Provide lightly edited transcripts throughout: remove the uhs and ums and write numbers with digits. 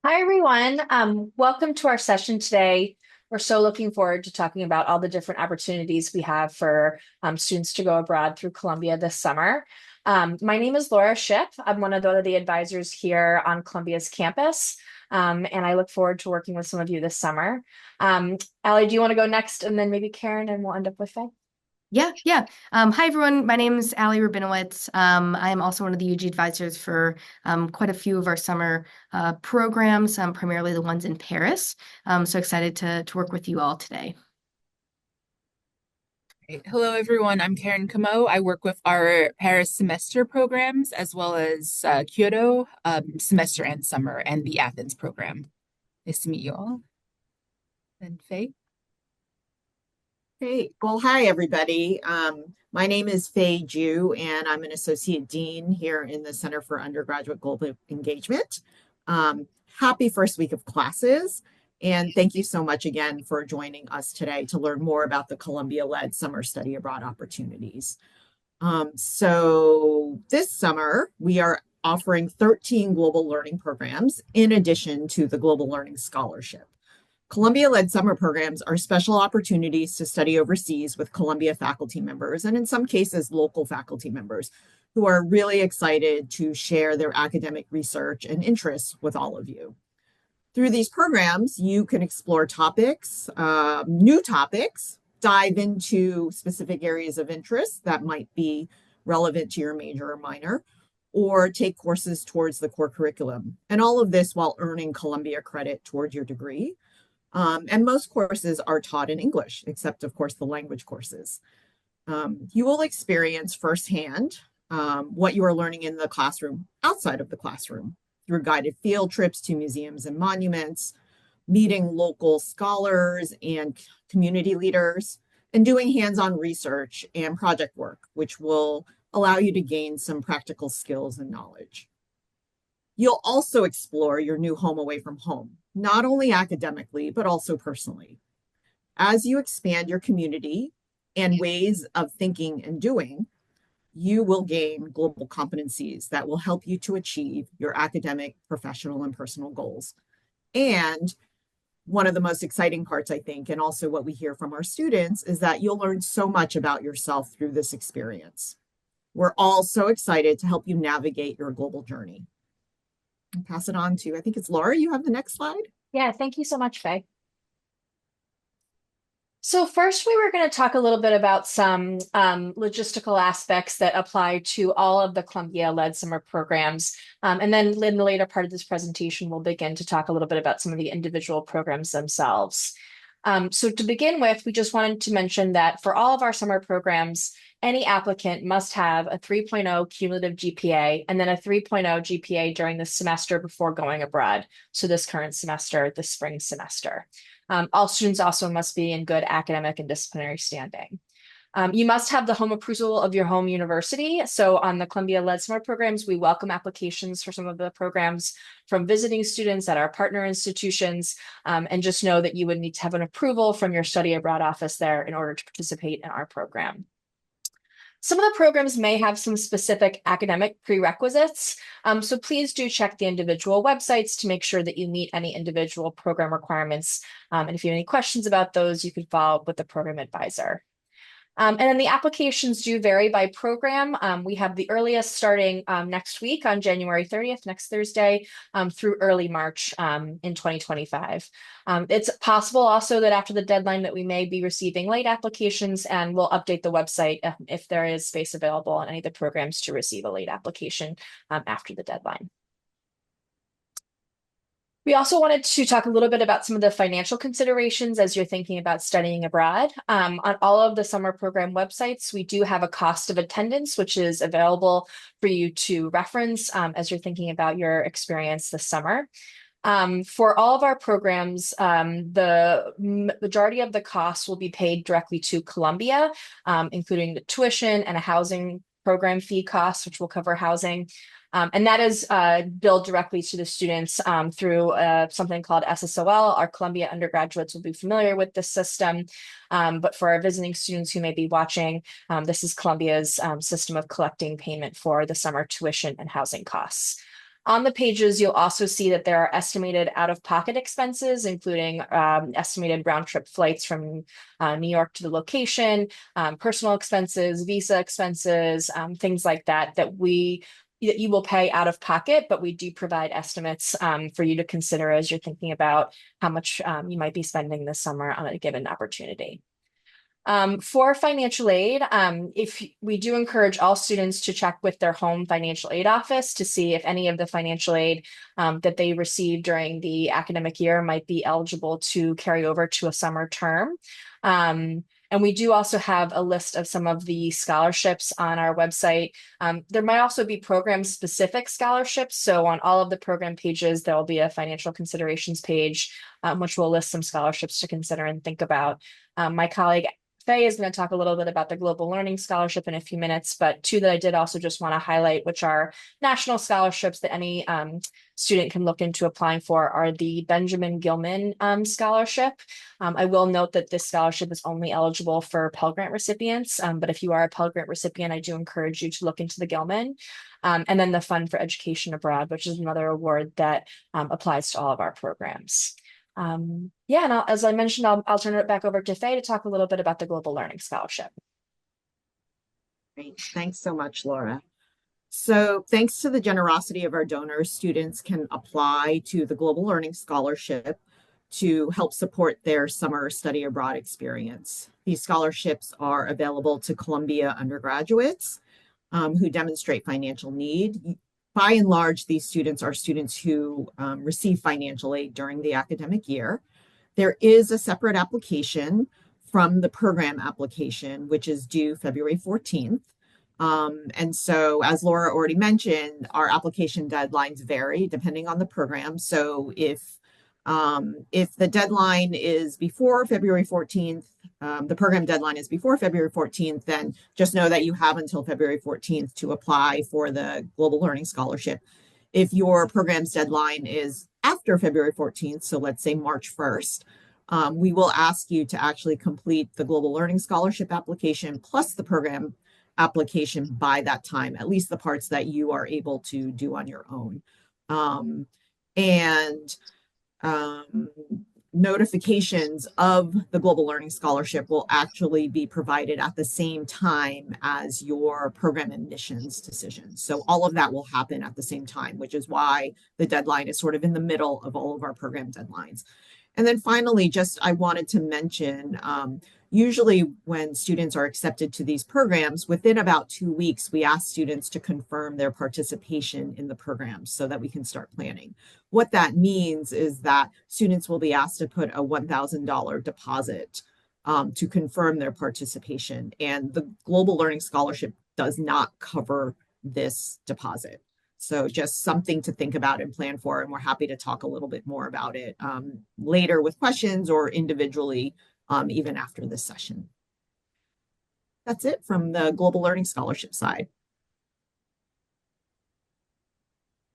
Hi, everyone. Welcome to our session today. We're so looking forward to talking about all the different opportunities we have for students to go abroad through Columbia this summer. My name is Laura Shipp. I'm one of the advisors here on Columbia's campus, and I look forward to working with some of you this summer. Allie, do you want to go next, and then maybe Karen, and we'll end up with Faye? Yeah. Hi, everyone. My name is Allie Rabinowitz. I am also one of the UG advisors for quite a few of our summer programs, primarily the ones in Paris. So excited to work with you all today. Great. Hello, everyone. I'm Karen Camo. I work with our Paris semester programs as well as Kyoto semester and summer and the Athens program. Nice to meet you all. And Faye? Hey, well, hi, everybody. My name is Faye Jew, and I'm an associate dean here in the Center for Undergraduate Global Engagement. Happy first week of classes, and thank you so much again for joining us today to learn more about the Columbia-led summer study abroad opportunities. So this summer, we are offering 13 global learning programs in addition to the Global Learning Scholarship. Columbia-led summer programs are special opportunities to study overseas with Columbia faculty members, and in some cases, local faculty members who are really excited to share their academic research and interests with all of you. Through these programs, you can explore topics, new topics, dive into specific areas of interest that might be relevant to your major or minor, or take courses towards the core curriculum. And all of this while earning Columbia credit toward your degree. And most courses are taught in English, except, of course, the language courses. You will experience firsthand what you are learning in the classroom outside of the classroom through guided field trips to museums and monuments, meeting local scholars and community leaders, and doing hands-on research and project work, which will allow you to gain some practical skills and knowledge. You'll also explore your new home away from home, not only academically, but also personally. As you expand your community and ways of thinking and doing, you will gain global competencies that will help you to achieve your academic, professional, and personal goals. And one of the most exciting parts, I think, and also what we hear from our students, is that you'll learn so much about yourself through this experience. We're all so excited to help you navigate your global journey. I'll pass it on to, I think it's Laura. You have the next slide. Yeah, thank you so much, Faye. So first, we were going to talk a little bit about some logistical aspects that apply to all of the Columbia-led summer programs. And then in the later part of this presentation, we'll begin to talk a little bit about some of the individual programs themselves. So to begin with, we just wanted to mention that for all of our summer programs, any applicant must have a 3.0 cumulative GPA and then a 3.0 GPA during the semester before going abroad. So this current semester, the spring semester. All students also must be in good academic and disciplinary standing. You must have the home approval of your home university. So on the Columbia-led summer programs, we welcome applications for some of the programs from visiting students at our partner institutions. And just know that you would need to have an approval from your study abroad office there in order to participate in our program. Some of the programs may have some specific academic prerequisites, so please do check the individual websites to make sure that you meet any individual program requirements. And if you have any questions about those, you can follow up with the program advisor. And then the applications do vary by program. We have the earliest starting next week on January 30th, next Thursday, through early March in 2025. It's possible also that after the deadline that we may be receiving late applications, and we'll update the website if there is space available on any of the programs to receive a late application after the deadline. We also wanted to talk a little bit about some of the financial considerations as you're thinking about studying abroad. On all of the summer program websites, we do have a cost of attendance, which is available for you to reference as you're thinking about your experience this summer. For all of our programs, the majority of the costs will be paid directly to Columbia, including the tuition and a housing program fee cost, which will cover housing. And that is billed directly to the students through something called SSOL. Our Columbia undergraduates will be familiar with this system. But for our visiting students who may be watching, this is Columbia's system of collecting payment for the summer tuition and housing costs. On the pages, you'll also see that there are estimated out-of-pocket expenses, including estimated round-trip flights from New York to the location, personal expenses, visa expenses, things like that, that you will pay out of pocket, but we do provide estimates for you to consider as you're thinking about how much you might be spending this summer on a given opportunity. For financial aid, if we do encourage all students to check with their home financial aid office to see if any of the financial aid that they receive during the academic year might be eligible to carry over to a summer term. And we do also have a list of some of the scholarships on our website. There might also be program-specific scholarships. So on all of the program pages, there will be a financial considerations page, which will list some scholarships to consider and think about. My colleague Faye is going to talk a little bit about the Global Learning Scholarship in a few minutes, but two that I did also just want to highlight, which are national scholarships that any student can look into applying for, are the Benjamin Gilman Scholarship. I will note that this scholarship is only eligible for Pell Grant recipients, but if you are a Pell Grant recipient, I do encourage you to look into the Gilman. And then the Fund for Education Abroad, which is another award that applies to all of our programs. Yeah, and as I mentioned, I'll turn it back over to Faye to talk a little bit about the Global Learning Scholarship. Great. Thanks so much, Laura. So thanks to the generosity of our donors, students can apply to the Global Learning Scholarship to help support their summer study abroad experience. These scholarships are available to Columbia undergraduates who demonstrate financial need. By and large, these students are students who receive financial aid during the academic year. There is a separate application from the program application, which is due February 14th. And so, as Laura already mentioned, our application deadlines vary depending on the program. So if the deadline is before February 14th, the program deadline is before February 14th, then just know that you have until February 14th to apply for the Global Learning Scholarship. If your program's deadline is after February 14th, so let's say March 1st, we will ask you to actually complete the Global Learning Scholarship application plus the program application by that time, at least the parts that you are able to do on your own. Notifications of the Global Learning Scholarship will actually be provided at the same time as your program admissions decision. So all of that will happen at the same time, which is why the deadline is sort of in the middle of all of our program deadlines. And then finally, just I wanted to mention, usually when students are accepted to these programs, within about 2 weeks, we ask students to confirm their participation in the programs so that we can start planning. What that means is that students will be asked to put a $1,000 deposit to confirm their participation. And the Global Learning Scholarship does not cover this deposit. So just something to think about and plan for, and we're happy to talk a little bit more about it later with questions or individually even after this session. That's it from the Global Learning Scholarship side.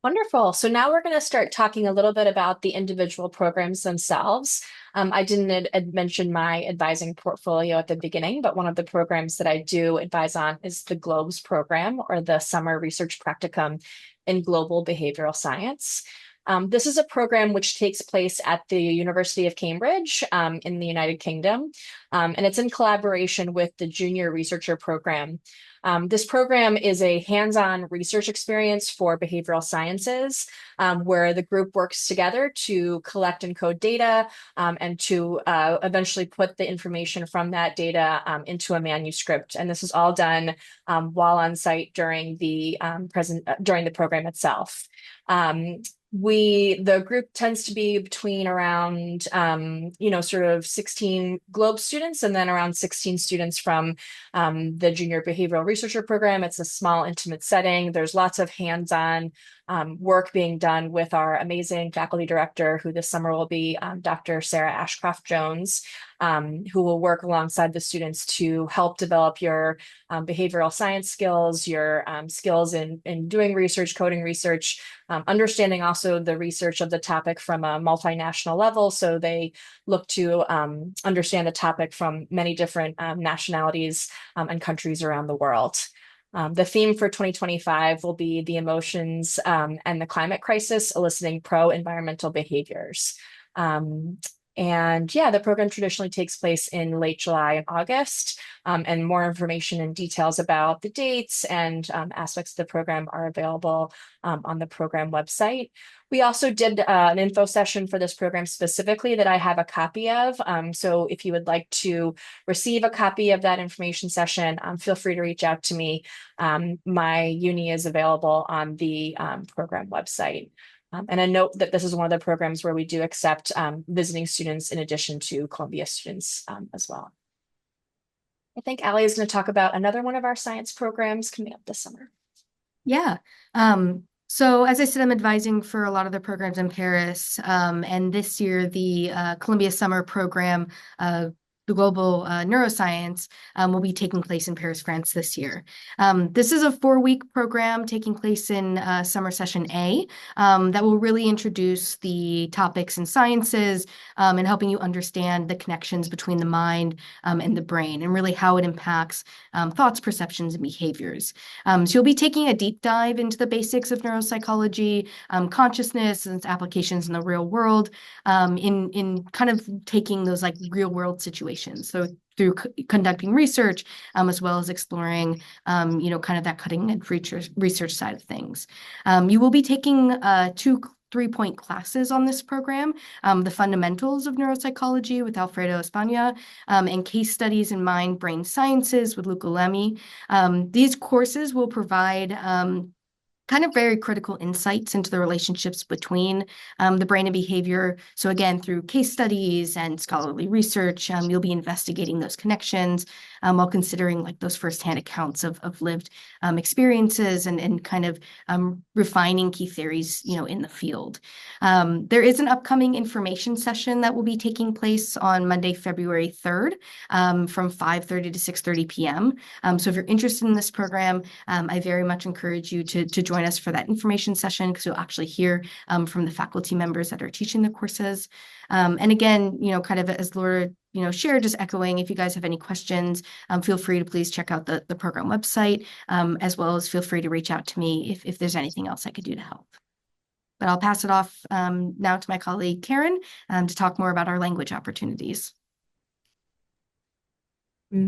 Wonderful. So now we're going to start talking a little bit about the individual programs themselves. I didn't mention my advising portfolio at the beginning, but one of the programs that I do advise on is the GLOBES program, or the Summer Research Practicum in Global Behavioral Science. This is a program which takes place at the University of Cambridge in the United Kingdom, and it's in collaboration with the Junior Researcher Program. This program is a hands-on research experience for behavioral sciences, where the group works together to collect and code data and to eventually put the information from that data into a manuscript. And this is all done while on site during the program itself. The group tends to be between around, sort of 16 GLOBE students and then around 16 students from the Junior Behavioral Researcher Program. It's a small, intimate setting. There's lots of hands-on work being done with our amazing faculty director, who this summer will be Dr. Sarah Ashcroft-Jones, who will work alongside the students to help develop your behavioral science skills, your skills in doing research, coding research, understanding also the research of the topic from a multinational level. So they look to understand the topic from many different nationalities and countries around the world. The theme for 2025 will be the emotions and the climate crisis, eliciting pro-environmental behaviors. And yeah, the program traditionally takes place in late July and August, and more information and details about the dates and aspects of the program are available on the program website. We also did an info session for this program specifically that I have a copy of. So if you would like to receive a copy of that information session, feel free to reach out to me. My uni is available on the program website. And a note that this is one of the programs where we do accept visiting students in addition to Columbia students as well. I think Allie is going to talk about another one of our science programs coming up this summer. Yeah. So as I said, I'm advising for a lot of the programs in Paris. And this year, the Columbia Summer Program, the Global Neuroscience, will be taking place in Paris, France this year. This is a 4-week program taking place in summer session A that will really introduce the topics in sciences and helping you understand the connections between the mind and the brain and really how it impacts thoughts, perceptions, and behaviors. So you'll be taking a deep dive into the basics of neuropsychology, consciousness and its applications in the real world, in kind of taking those like real world situations. So through conducting research, as well as exploring, kind of that cutting edge research side of things. You will be taking 2 3-point classes on this program, the fundamentals of neuropsychology with Alfredo España, and case studies in mind-brain sciences with Luca Lemmy. These courses will provide kind of very critical insights into the relationships between the brain and behavior. So again, through case studies and scholarly research, you'll be investigating those connections while considering like those firsthand accounts of lived experiences and kind of refining key theories, in the field. There is an upcoming information session that will be taking place on Monday, February 3rd, from 5:30 to 6:30 p.m. So if you're interested in this program, I very much encourage you to join us for that information session because you'll actually hear from the faculty members that are teaching the courses. And again, kind of as Laura, shared, just echoing, if you guys have any questions, feel free to please check out the program website, as well as feel free to reach out to me if there's anything else I could do to help. But I'll pass it off now to my colleague, Karen, to talk more about our language opportunities.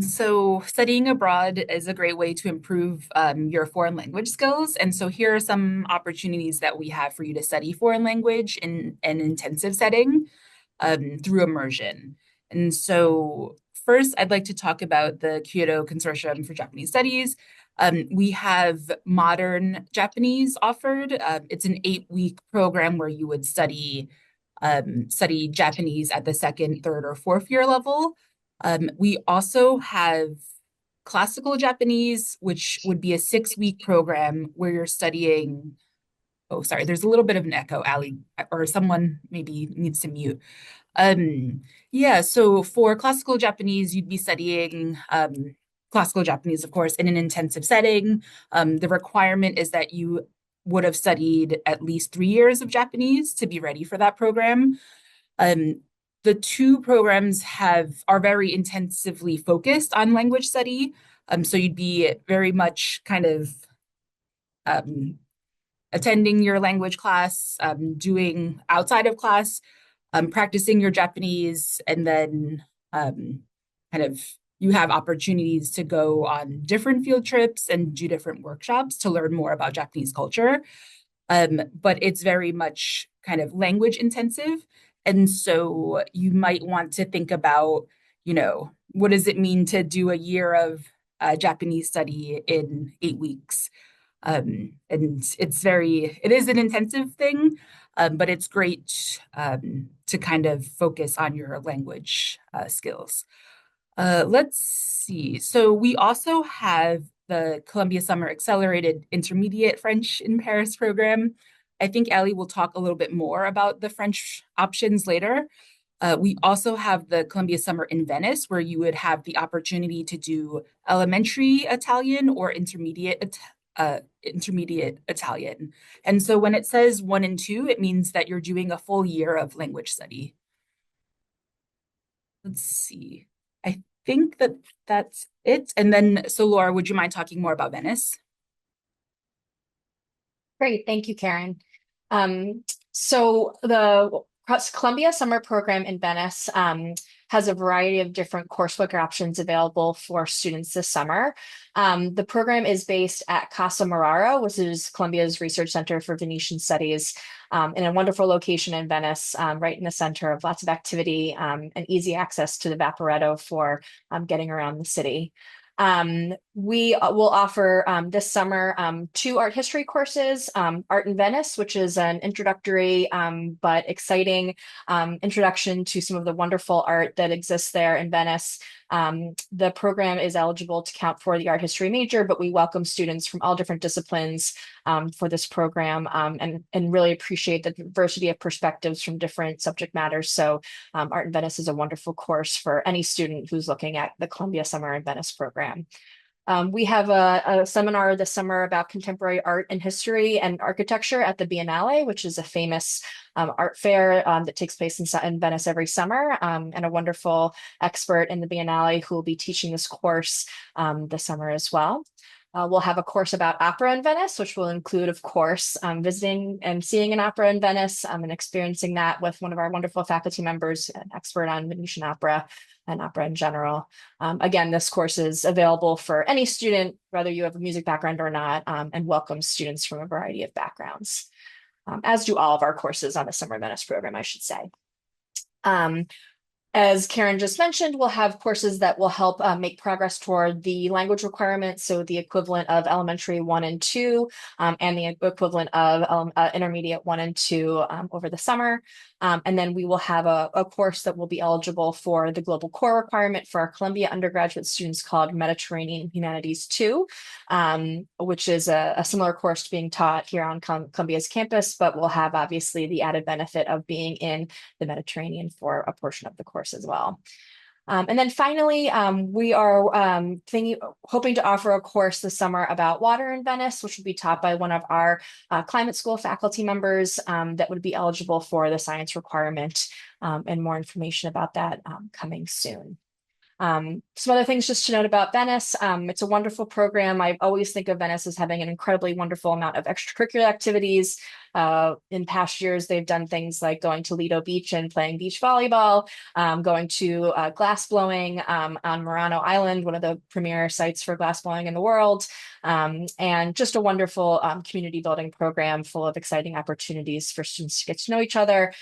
So studying abroad is a great way to improve your foreign language skills. And so here are some opportunities that we have for you to study foreign language in an intensive setting through immersion. And so first, I'd like to talk about the Kyoto Consortium for Japanese Studies. We have modern Japanese offered. It's an 8-week program where you would study Japanese at the 2nd, 3rd, or 4th year level. We also have classical Japanese, which would be a 6-week program where you're studying. Oh, sorry, there's a little bit of an echo, Allie, or someone maybe needs to mute. Yeah, so for classical Japanese, you'd be studying classical Japanese, of course, in an intensive setting. The requirement is that you would have studied at least 3 years of Japanese to be ready for that program. The 2 programs are very intensively focused on language study. So you'd be very much kind of attending your language class, doing outside of class, practicing your Japanese, and then kind of you have opportunities to go on different field trips and do different workshops to learn more about Japanese culture. But it's very much kind of language intensive. And so you might want to think about, what does it mean to do a year of Japanese study in 8 weeks? And it is an intensive thing, but it's great to kind of focus on your language skills. Let's see. So we also have the Columbia Summer Accelerated Intermediate French in Paris program. I think Ellie will talk a little bit more about the French options later. We also have the Columbia Summer in Venice, where you would have the opportunity to do elementary Italian or intermediate Italian. And so when it says 1 and 2, it means that you're doing a full year of language study. Let's see. think that that's it. And then, so Laura, would you mind talking more about Venice? Great, thank you, Karen. Um, so the Columbia Summer Program in Venice has a variety of different coursework options available for students this summer. The program is based at Casa Marara, which is Columbia's Research Center for Venetian Studies, in a wonderful location in Venice, right in the center of lots of activity and easy access to the Vaporetto for getting around the city. We will offer this summer 2 art history courses, Art in Venice, which is an introductory but exciting introduction to some of the wonderful art that exists there in Venice. The program is eligible to count for the art history major, but we welcome students from all different disciplines for this program and really appreciate the diversity of perspectives from different subject matters. So Art in Venice is a wonderful course for any student who's looking at the Columbia Summer in Venice program. We have a seminar this summer about contemporary art and history and architecture at the Biennale, which is a famous art fair that takes place in Venice every summer, and a wonderful expert in the Biennale who will be teaching this course this summer as well. We'll have a course about opera in Venice, which will include, of course, visiting and seeing an opera in Venice and experiencing that with one of our wonderful faculty members, an expert on Venetian opera and opera in general. Again, this course is available for any student, whether you have a music background or not, and welcomes students from a variety of backgrounds, as do all of our courses on the Summer Venice program, I should say. As Karen just mentioned, we'll have courses that will help make progress toward the language requirements, so the equivalent of elementary 1 and 2, and the equivalent of intermediate 1 and 2 over the summer. And then we will have a course that will be eligible for the global core requirement for our Columbia undergraduate students called Mediterranean Humanities 2, which is a similar course being taught here on Columbia's campus, but will have obviously the added benefit of being in the Mediterranean for a portion of the course as well. And then finally, we are hoping to offer a course this summer about water in Venice, which will be taught by one of our climate school faculty members that would be eligible for the science requirement, and more information about that coming soon. Some other things just to note about Venice. It's a wonderful program. I always think of Venice as having an incredibly wonderful amount of extracurricular activities. In past years, they've done things like going to Lido Beach and playing beach volleyball, going to glass blowing on Murano Island, one of the premier sites for glass blowing in the world, and just a wonderful community building program full of exciting opportunities for students to get to know each other.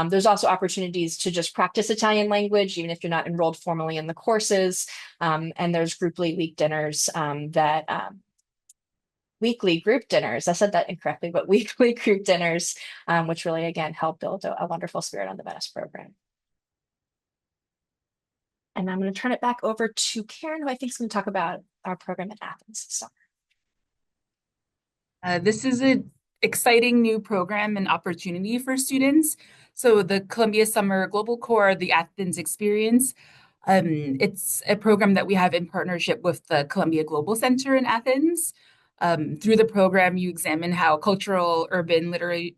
There's also opportunities to just practice Italian language, even if you're not enrolled formally in the courses. And there's weekly dinners weekly group dinners. I said that incorrectly, but weekly group dinners, which really, again, help build a wonderful spirit on the Venice program. And I'm going to turn it back over to Karen, who I think is going to talk about our program in Athens this summer. This is an exciting new program and opportunity for students. So the Columbia Summer Global Core, the Athens Experience, it's a program that we have in partnership with the Columbia Global Center in Athens. Through the program, you examine how cultural, urban, literary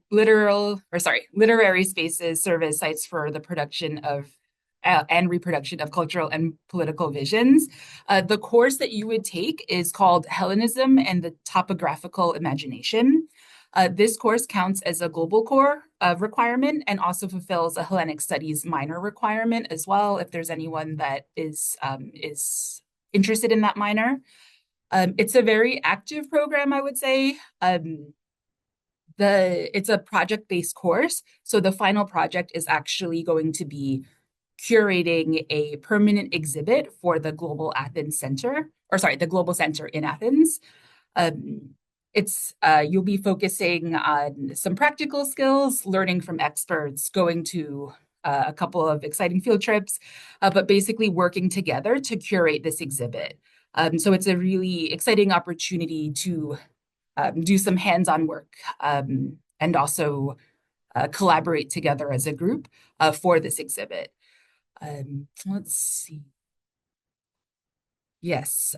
spaces serve as sites for the production of and reproduction of cultural and political visions. The course that you would take is called Hellenism and the Topographical Imagination. This course counts as a global core requirement and also fulfills a Hellenic Studies minor requirement as well, if there's anyone that is interested in that minor. It's a very active program, I would say. It's a project-based course, so the final project is actually going to be curating a permanent exhibit for the Global Center in Athens. You'll be focusing on some practical skills, learning from experts, going to a couple of exciting field trips, but basically working together to curate this exhibit. So it's a really exciting opportunity to do some hands-on work and also collaborate together as a group for this exhibit. Let's see. Yes,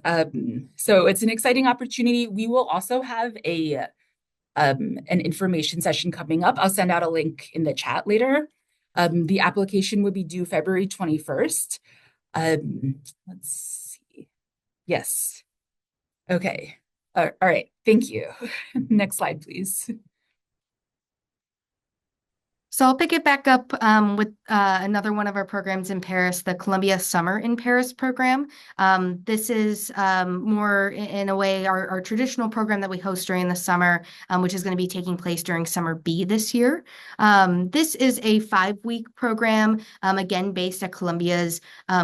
so it's an exciting opportunity. We will also have an information session coming up. I'll send out a link in the chat later. The application would be due February 21st. Let's see. Yes. Okay. All right. Thank you. Next slide, please. So I'll pick it back up with another one of our programs in Paris, the Columbia Summer in Paris program. This is more in a way our traditional program that we host during the summer, which is going to be taking place during Summer B this year. This is a 5-week program, again, based at Columbia's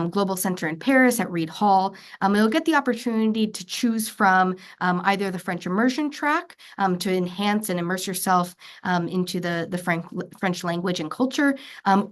Global Center in Paris at Reed Hall. You'll get the opportunity to choose from either the French immersion track to enhance and immerse yourself into the French language and culture,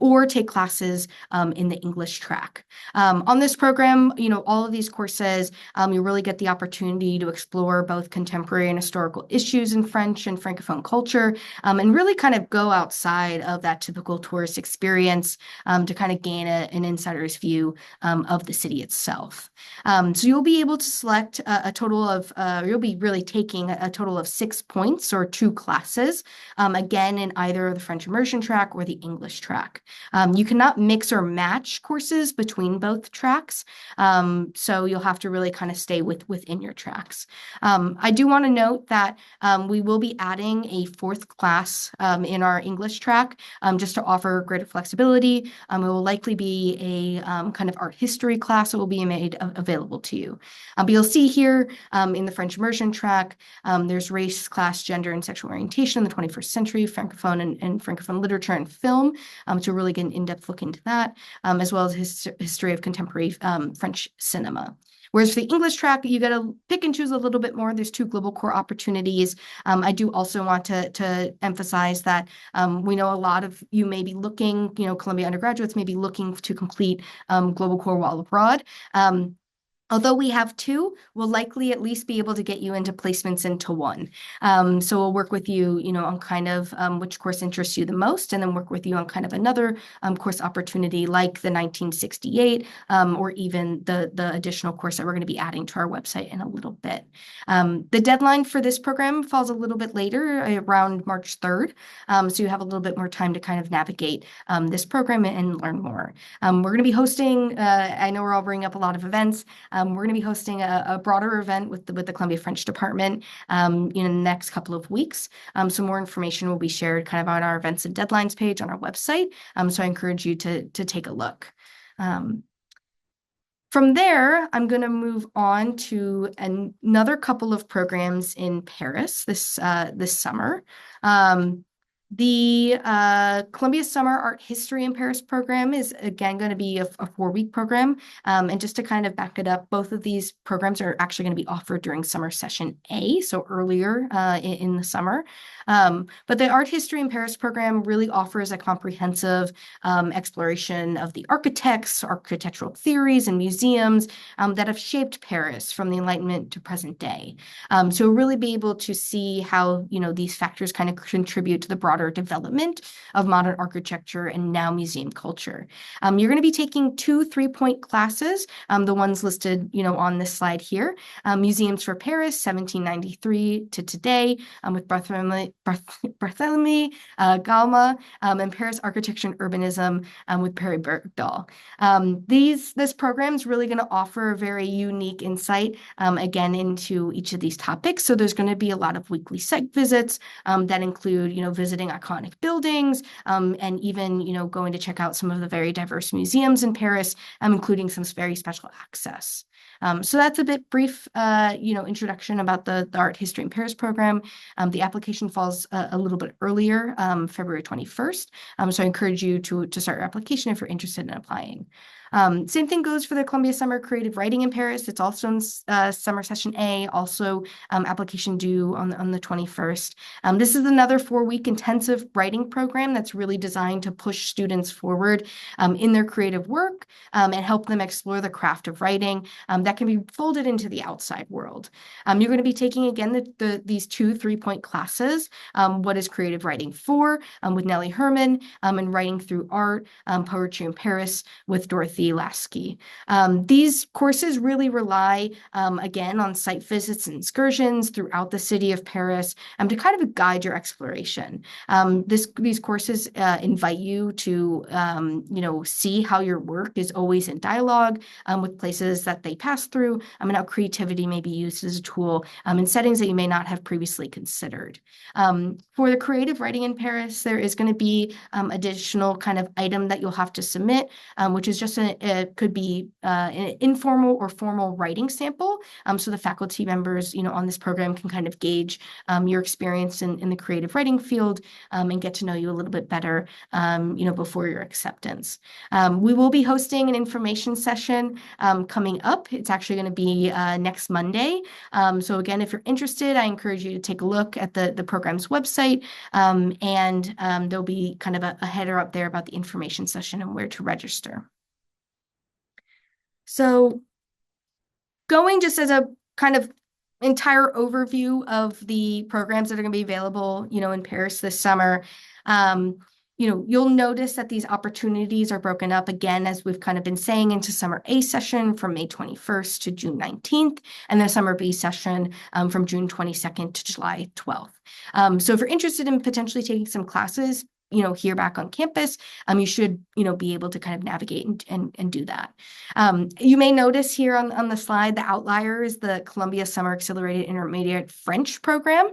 or take classes in the English track. On this program, all of these courses, you really get the opportunity to explore both contemporary and historical issues in French and Francophone culture, and really kind of go outside of that typical tourist experience to kind of gain an insider's view of the city itself. So you'll be able to select a total of, you'll be really taking a total of 6 points or 2 classes, again, in either the French immersion track or the English track. You cannot mix or match courses between both tracks, so you'll have to really kind of stay within your tracks. I do want to note that we will be adding a 4th class in our English track just to offer greater flexibility. It will likely be a kind of art history class that will be made available to you. But you'll see here in the French immersion track, there's race, class, gender, and sexual orientation in the 21st century, Francophone and Francophone literature and film, to really get an in-depth look into that, as well as history of contemporary French cinema. Whereas for the English track, you got to pick and choose a little bit more. There's 2 global core opportunities. I do also want to emphasize that we know a lot of you may be looking, Columbia undergraduates may be looking to complete global core while abroad. Although we have 2, we'll likely at least be able to get you into placements into 1. So we'll work with you, on kind of which course interests you the most, and then work with you on kind of another course opportunity like the 1968, or even the additional course that we're going to be adding to our website in a little bit. The deadline for this program falls a little bit later, around March 3rd. So you have a little bit more time to kind of navigate this program and learn more. We're going to be hosting, I know we're all bringing up a lot of events. We're going to be hosting a broader event with the Columbia French Department in the next couple of weeks. So more information will be shared kind of on our events and deadlines page on our website. So I encourage you to take a look. From there, I'm going to move on to another couple of programs in Paris this summer. The Columbia Summer Art History in Paris program is, again, going to be a 4-week program. And just to kind of back it up, both of these programs are actually going to be offered during summer session A, so earlier in the summer. But the Art History in Paris program really offers a comprehensive exploration of the architects, architectural theories, and museums that have shaped Paris from the Enlightenment to present day. So we'll really be able to see how, these factors kind of contribute to the broader development of modern architecture and now museum culture. You're going to be taking 2 3-point classes, the ones listed, on this slide here. Museums for Paris, 1793 to today, with Barthélemy Galma, and Paris Architecture and Urbanism with Perry Bergdahl. This program is really going to offer a very unique insight, again, into each of these topics. So there's going to be a lot of weekly site visits that include, visiting iconic buildings, and even, going to check out some of the very diverse museums in Paris, including some very special access. So that's a bit brief, introduction about the Art History in Paris program. The application falls a little bit earlier, February 21st. So I encourage you to start your application if you're interested in applying. Same thing goes for the Columbia Summer Creative Writing in Paris. It's also in summer session A, also application due on the 21st. This is another 4-week intensive writing program that's really designed to push students forward in their creative work and help them explore the craft of writing that can be folded into the outside world. You're going to be taking, again, these 2 3-point classes. What is creative writing for? With Nellie Herman, and writing through art, poetry in Paris with Dorothy philosophy, last ski. These courses really rely, again, on site visits and excursions throughout the city of Paris to kind of guide your exploration. These courses invite you to, see how your work is always in dialogue with places that they pass through, and how creativity may be used as a tool in settings that you may not have previously considered. For the creative writing in Paris, there is going to be additional kind of item that you'll have to submit, which is just could be an informal or formal writing sample. So the faculty members, on this program can kind of gauge your experience in the creative writing field and get to know you a little bit better, before your acceptance. We will be hosting an information session coming up. It's actually going to be next Monday. So again, if you're interested, I encourage you to take a look at the program's website, and there'll be kind of a header up there about the information session and where to register. So going just as a kind of entire overview of the programs that are going to be available, in Paris this summer, you'll notice that these opportunities are broken up again, as we've kind of been saying, into summer A session from May 21st to June 19th, and then summer B session from June 22nd to July 12th. So if you're interested in potentially taking some classes, here back on campus, you should, be able to kind of navigate and do that. You may notice here on the slide, the outlier is the Columbia Summer Accelerated Intermediate French program,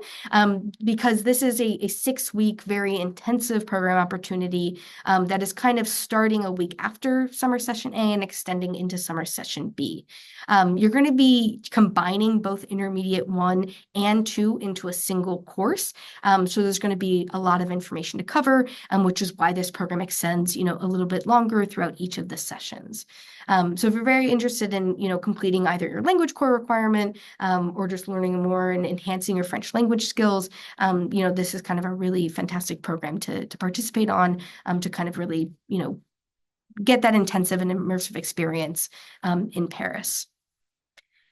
because this is a 6-week, very intensive program opportunity that is kind of starting a week after summer session A and extending into summer session B. You're going to be combining both intermediate 1 and 2 into a single course. So there's going to be a lot of information to cover, which is why this program extends, a little bit longer throughout each of the sessions. So if you're very interested in, completing either your language core requirement or just learning more and enhancing your French language skills, this is kind of a really fantastic program to participate on, to kind of really, get that intensive and immersive experience in Paris.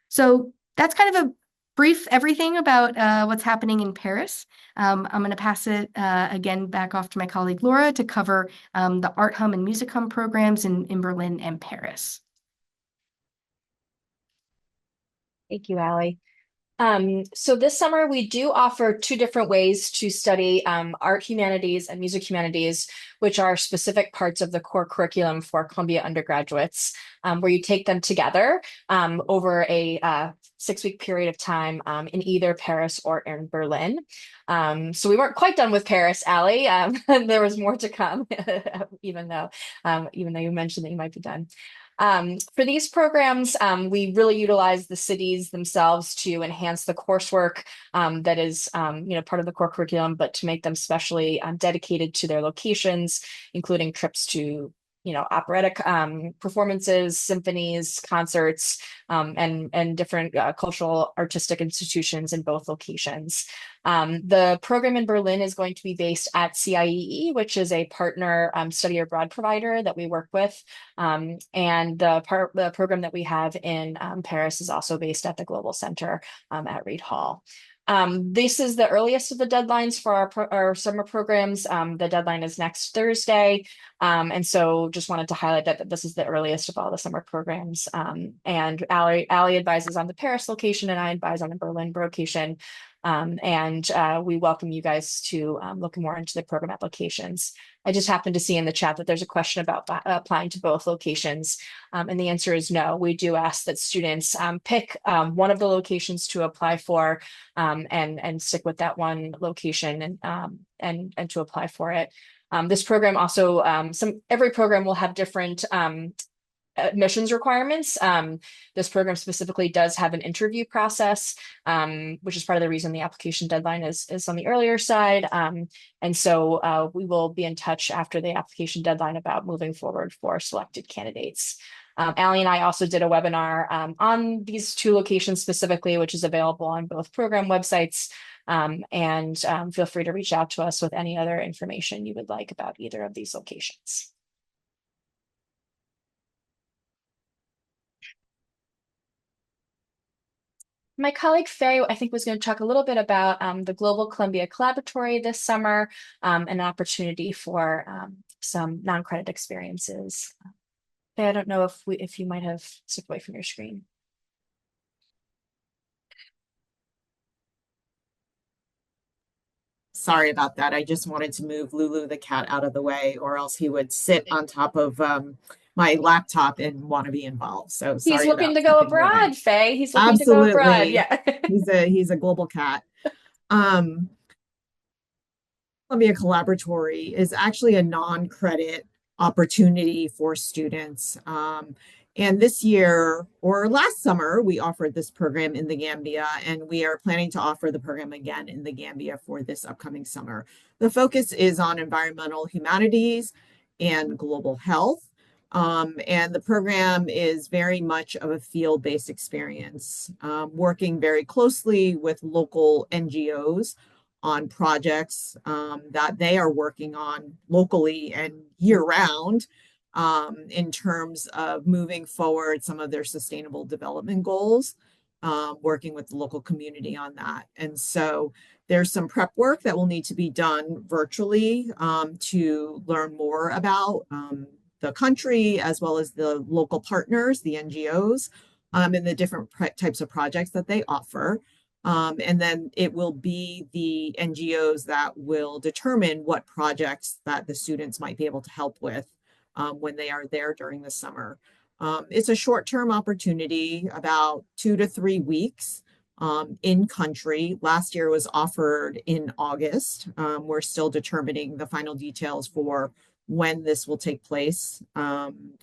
So that's kind of a brief everything about what's happening in Paris. I'm going to pass it again back off to my colleague Laura to cover the Art Hum and Music Hum programs in Berlin and Paris. Thank you, Allie. So this summer we do offer 2 different ways to study art humanities and music humanities, which are specific parts of the core curriculum for Columbia undergraduates, where you take them together over a 6-week period of time in either Paris or in Berlin. So we weren't quite done with Paris, Allie. There was more to come, even though you mentioned that you might be done. For these programs, we really utilize the cities themselves to enhance the coursework that is, part of the core curriculum, but to make them specially dedicated to their locations, including trips to, operatic performances, symphonies, concerts, and different cultural artistic institutions in both locations. The program in Berlin is going to be based at CIEE, which is a partner study abroad provider that we work with. And the program that we have in Paris is also based at the Global Center at Reed Hall. This is the earliest of the deadlines for our summer programs. The deadline is next Thursday. And so just wanted to highlight that this is the earliest of all the summer programs. And Allie advises on the Paris location and I advise on the Berlin location. And we welcome you guys to look more into the program applications. I just happened to see in the chat that there's a question about applying to both locations. And the answer is no. We do ask that students pick one of the locations to apply for and stick with that one location and to apply for it. This program also, every program will have different admissions requirements. This program specifically does have an interview process, which is part of the reason the application deadline is on the earlier side. And so we will be in touch after the application deadline about moving forward for selected candidates. Allie and I also did a webinar on these 2 locations specifically, which is available on both program websites. And feel free to reach out to us with any other information you would like about either of these locations. My colleague Faye, I think, was going to talk a little bit about the Global Columbia Collaboratory this summer and an opportunity for some non-credit experiences. I don't know if you might have stepped away from your screen. Sorry about that. I just wanted to move Lulu the cat out of the way, or else he would sit on top of my laptop and want to be involved. So He's sorry looking about to go stepping away. abroad, Faye. He's looking to go abroad. Absolutely. Yeah. He's a global cat. Um, Columbia Collaboratory is actually a non-credit opportunity for students. And this year or last summer, we offered this program in the Gambia, and we are planning to offer the program again in the Gambia for this upcoming summer. The focus is on environmental humanities and global health. And the program is very much of a field-based experience, working very closely with local NGOs on projects that they are working on locally and year round in terms of moving forward some of their sustainable development goals, working with the local community on that. And so there's some prep work that will need to be done virtually to learn more about the country as well as the local partners, the NGOs, and the different types of projects that they offer. And then it will be the NGOs that will determine what projects that the students might be able to help with when they are there during the summer. It's a short-term opportunity, about 2 to 3 weeks in country. Last year was offered in August. We're still determining the final details for when this will take place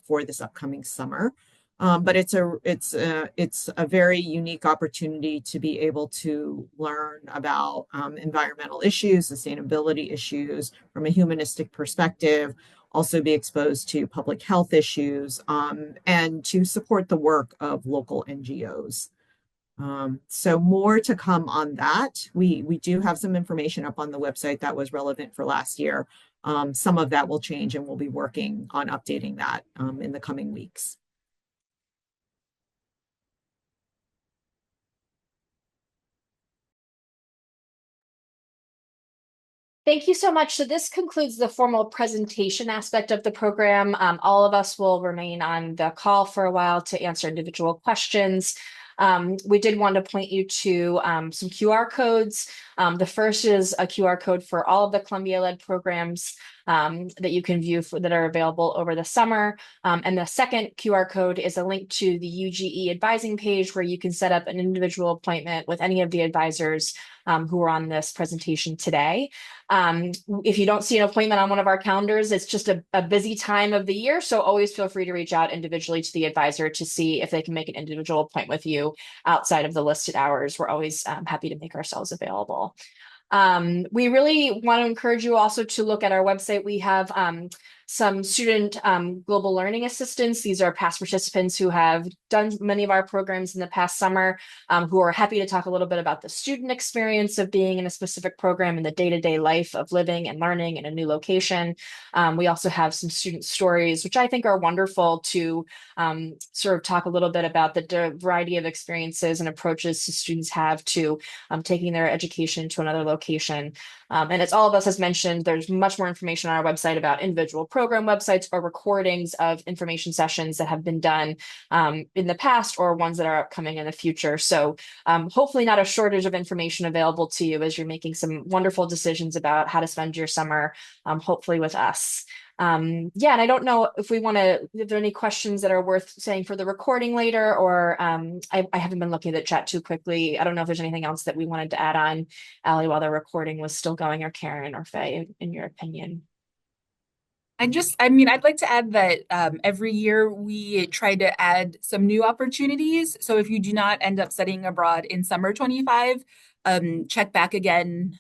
for this upcoming summer. But it's a very unique opportunity to be able to learn about environmental issues, sustainability issues from a humanistic perspective, also be exposed to public health issues, and to support the work of local NGOs. So more to come on that. We do have some information up on the website that was relevant for last year. Some of that will change, and we'll be working on updating that in the coming weeks. Thank you so much. So this concludes the formal presentation aspect of the program. All of us will remain on the call for a while to answer individual questions. We did want to point you to some QR codes. The first is a QR code for all of the Columbia-led programs that you can view that are available over the summer. And the second QR code is a link to the UGE advising page where you can set up an individual appointment with any of the advisors who are on this presentation today. If you don't see an appointment on one of our calendars, it's just a busy time of the year. So always feel free to reach out individually to the advisor to see if they can make an individual appointment with you outside of the listed hours. We're always happy to make ourselves available. We really want to encourage you also to look at our website. We have some student global learning assistants. These are past participants who have done many of our programs in the past summer, who are happy to talk a little bit about the student experience of being in a specific program and the day-to-day life of living and learning in a new location. We also have some student stories, which I think are wonderful to sort of talk a little bit about the variety of experiences and approaches students have to taking their education to another location. And as all of us has mentioned, there's much more information on our website about individual program websites or recordings of information sessions that have been done in the past or ones that are upcoming in the future. So hopefully not a shortage of information available to you as you're making some wonderful decisions about how to spend your summer, hopefully with us. Yeah, and I don't know if if there are any questions that are worth saying for the recording later, or I haven't been looking at the chat too quickly. I don't know if there's anything else that we wanted to add on, Allie, while the recording was still going, or Karen or Faye, in your opinion. I'd like to add that every year we try to add some new opportunities. So if you do not end up studying abroad in summer 25, check back again.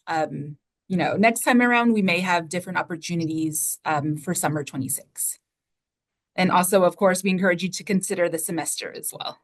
Next time around, we may have different opportunities for summer 26. And also, of course, we encourage you to consider the semester as well.